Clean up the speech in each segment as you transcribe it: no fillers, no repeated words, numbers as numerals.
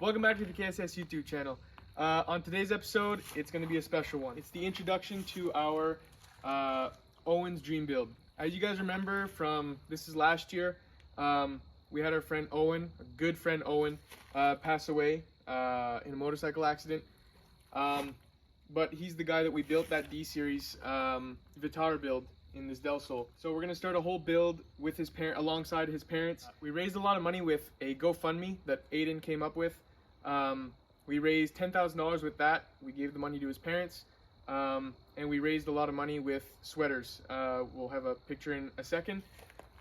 Welcome back to the KSS YouTube channel. On today's episode, it's going to be a special one. It's the introduction to our Owens dream build. As you guys remember from, this is last year, we had our friend Owen, a good friend Owen, pass away in a motorcycle accident. But he's the guy that we built that D-Series Vitara build in this Del Sol. So we're gonna start a whole build with his alongside his parents. We raised a lot of money with a GoFundMe that Aiden came up with. We raised $10,000 with that. We gave the money to his parents, and we raised a lot of money with sweaters. We'll have a picture in a second.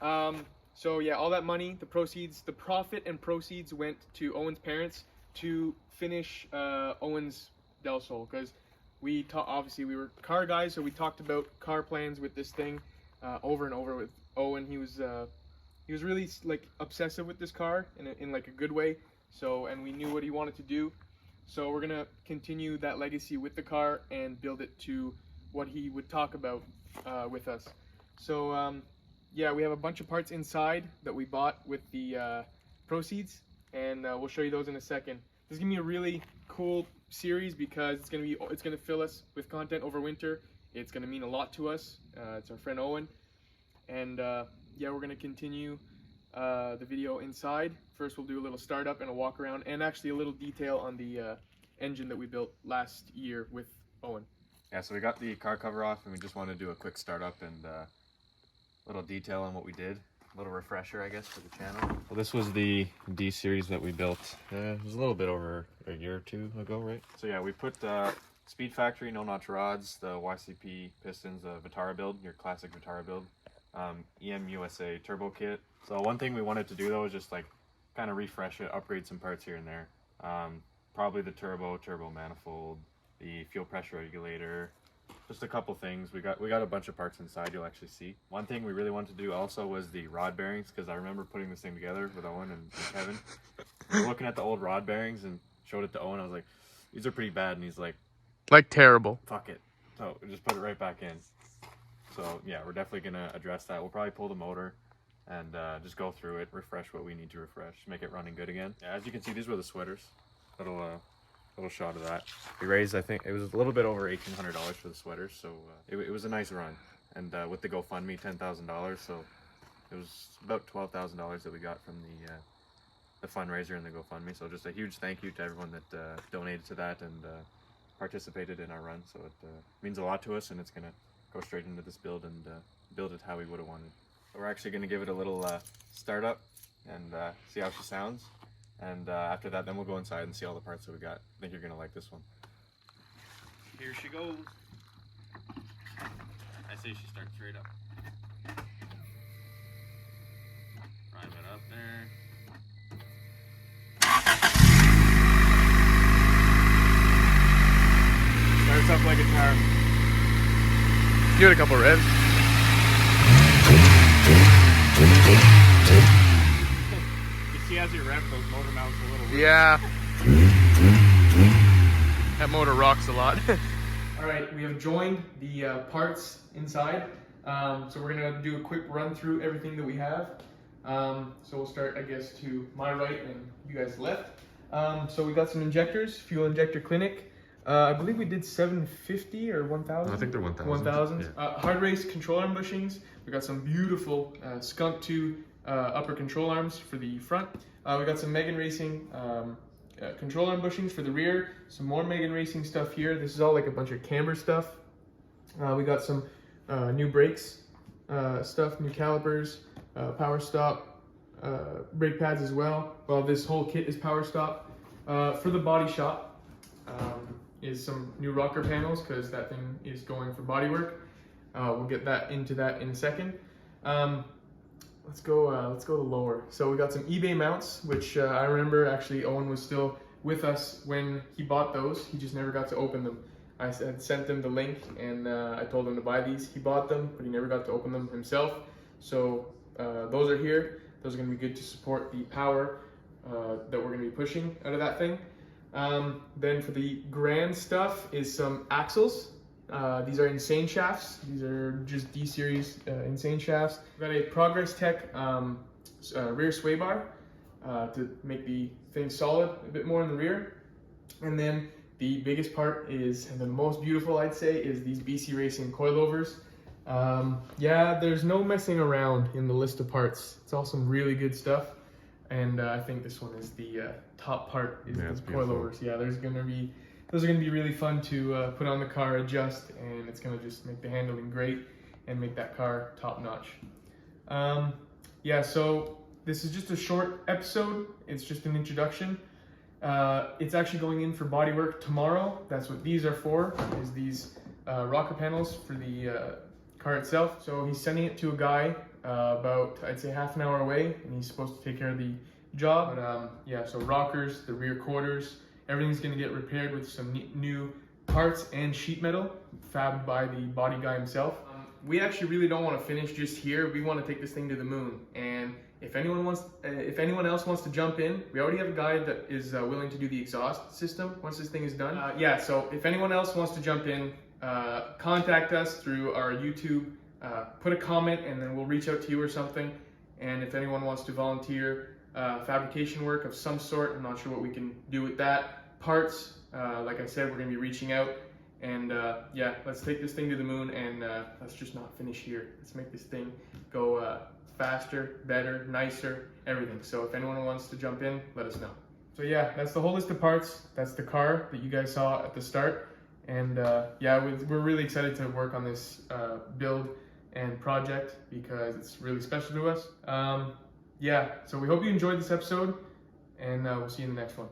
So yeah, all that money, the profit and proceeds went to Owen's parents to finish Owen's Del Sol, because obviously we were car guys, so we talked about car plans with this thing over and over with Owen. He was really like obsessive with this car in like a good way. So, and we knew what he wanted to do. So we're gonna continue that legacy with the car and build it to what he would talk about with us. So yeah, we have a bunch of parts inside that we bought with the proceeds, and we'll show you those in a second. This is gonna be a really cool series because it's gonna fill us with content over winter. It's gonna mean a lot to us. It's our friend Owen, and yeah, we're gonna continue the video inside. First, we'll do a little startup and a walk around, and actually a little detail on the engine that we built last year with Owen. Yeah, so we got the car cover off, and we just want to do a quick startup and a little detail on what we did. A little refresher, I guess, for the channel. Well, this was the D-Series that we built. It was a little bit over a year or two ago, right? So yeah, we put Speed Factory no-notch rods, the YCP pistons, Vitara build, your classic Vitara build, EM USA turbo kit. So one thing we wanted to do though is just like kind of refresh it, upgrade some parts here and there. Probably the turbo manifold, the fuel pressure regulator, just a couple things. We got a bunch of parts inside, you'll actually see. One thing we really wanted to do also was the rod bearings, because I remember putting this thing together with Owen and Kevin. We were looking at the old rod bearings and showed it to Owen. I was like, these are pretty bad, and he's like terrible. Fuck it. So we just put it right back in. So yeah, we're definitely gonna address that. We'll probably pull the motor and just go through it, refresh what we need to refresh, make it running good again. Yeah, as you can see, these were the sweaters. Little shot of that. We raised, I think it was a little bit over $1,800 for the sweaters, so it was a nice run. And with the GoFundMe, $10,000, so it was about $12,000 that we got from the fundraiser and the GoFundMe. So just a huge thank you to everyone that donated to that and participated in our run. So it means a lot to us, and it's gonna go straight into this build and build it how we would have wanted. So we're actually gonna give it a little startup and see how she sounds. And after that, then we'll go inside and see all the parts that we got. I think you're gonna like this one. Here she goes. I say she starts straight up. Prime it up there. Starts up like a car. Give it a couple revs. You see as you rev, those motor mounts a little weird. Yeah. That motor rocks a lot. Alright, we have joined the parts inside. So we're going to do a quick run through everything that we have. So we'll start, I guess, to my right and you guys left. So we got some injectors, fuel injector clinic. I believe we did 750 or 1,000. I think they're 1,000. 1,000. Yeah. Hard race control arm bushings. We got some beautiful Skunk 2 upper control arms for the front. We got some Megan Racing control arm bushings for the rear. Some more Megan Racing stuff here. This is all like a bunch of camber stuff. We got some new brakes stuff, new calipers, power stop, brake pads as well. Well, this whole kit is power stop. For the body shop is some new rocker panels, because that thing is going for body work. We'll get into that in a second. Let's go to lower. So we got some eBay mounts, which I remember actually Owen was still with us when he bought those. He just never got to open them. I had sent him the link, and I told him to buy these. He bought them, but he never got to open them himself. So those are here. Those are gonna be good to support the power that we're gonna be pushing out of that thing. Then for the grand stuff is some axles. These are insane shafts. These are just D-Series insane shafts. We've got a Progress Tech rear sway bar. to make the thing solid a bit more in the rear. And then the biggest part is, and the most beautiful I'd say, is these BC Racing coilovers. Yeah, there's no messing around in the list of parts. It's all some really good stuff. And I think this one is the top part, is yeah, the coilovers. Yeah, those are gonna be really fun to put on the car, adjust, and it's gonna just make the handling great and make that car top notch. Yeah, so this is just a short episode. It's just an introduction. It's actually going in for bodywork tomorrow. That's what these are for, is these rocker panels for the car itself. So he's sending it to a guy about, I'd say, half an hour away, and he's supposed to take care of the job. But yeah, so rockers, the rear quarters, everything's gonna get repaired with some new parts and sheet metal fabbed by the body guy himself. We actually really don't want to finish just here. We want to take this thing to the moon. And if anyone else wants to jump in, we already have a guy that is willing to do the exhaust system once this thing is done. Yeah, so if anyone else wants to jump in, contact us through our YouTube, put a comment, and then we'll reach out to you or something. And if anyone wants to volunteer fabrication work of some sort, I'm not sure what we can do with that. Parts, like I said, we're going to be reaching out. And yeah, let's take this thing to the moon, and let's just not finish here. Let's make this thing go faster, better, nicer, everything. So if anyone wants to jump in, let us know. So yeah, that's the whole list of parts. That's the car that you guys saw at the start. And yeah, we're really excited to work on this build and project because it's really special to us. Yeah, so we hope you enjoyed this episode, and we'll see you in the next one.